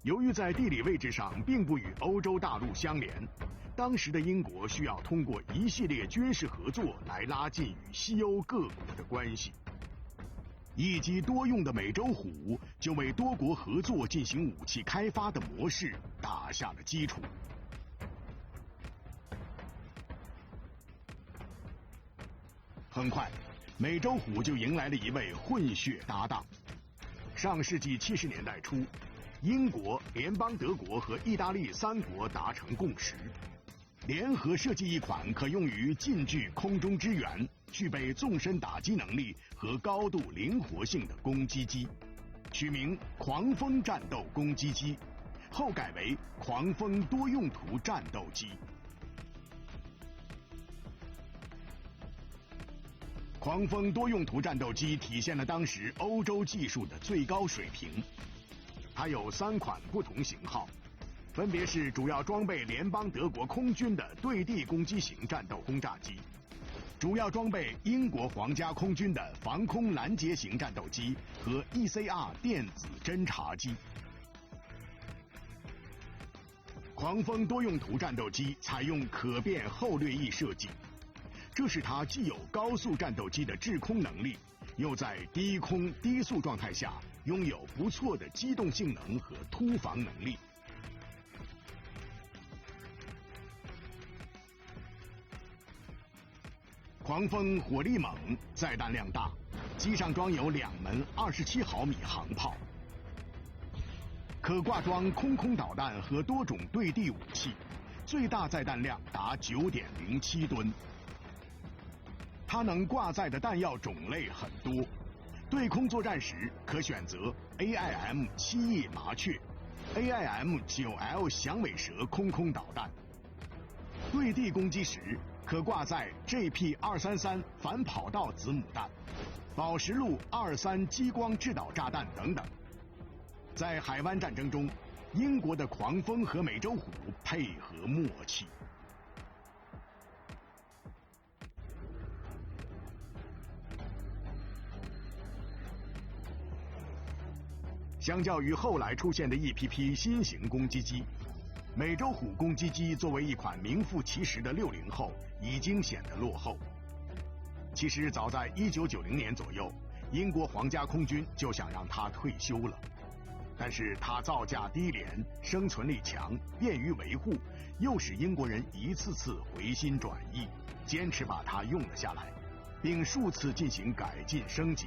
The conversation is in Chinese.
由于在地理位置上并不与欧洲大陆相连，当时的英国需要通过一系列军事合作来拉近与西欧各国的关系。一机多用的美洲虎就为多国合作进行武器开发的模式打下了基础。很快，美洲虎就迎来了一位混血搭档。上世纪70年代初，英国、联邦德国和意大利3国达成共识，联合设计一款可用于近距空中支援、具备纵深打击能力和高度灵活性的攻击机，取名狂风战斗攻击机，后改为狂风多用途战斗机。狂风多用途战斗机体现了当时欧洲技术的最高水平。它有3款不同型号，分别是主要装备联邦德国空军的对地攻击型战斗轰炸机，主要装备英国皇家空军的防空拦截型战斗机和 ECR 电子侦察机。狂风多用途战斗机采用可变后掠翼设计，这使它既有高速战斗机的制空能力，又在低空低速状态下拥有不错的机动性能和突防能力。狂风火力猛，载弹量大，机上装有2门27毫米航炮，可挂装空导弹和多种对地武器，最大载弹量达9.07吨。它能挂载的弹药种类很多，对空作战时可选择 AIM-7E 麻雀、AIM-9L 响尾蛇空导弹；对地攻击时可挂载 JP-233 反跑道子母弹、宝石路23激光制导炸弹等等。在海湾战争中，英国的狂风和美洲虎配合默契。相较于后来出现的一批新型攻击机，美洲虎攻击机作为一款名副其实的60后，已经显得落后。其实早在1990年左右，英国皇家空军就想让它退休了，但是它造价低廉、生存力强、便于维护，又使英国人一次次回心转意，坚持把它用了下来，并数次进行改进升级。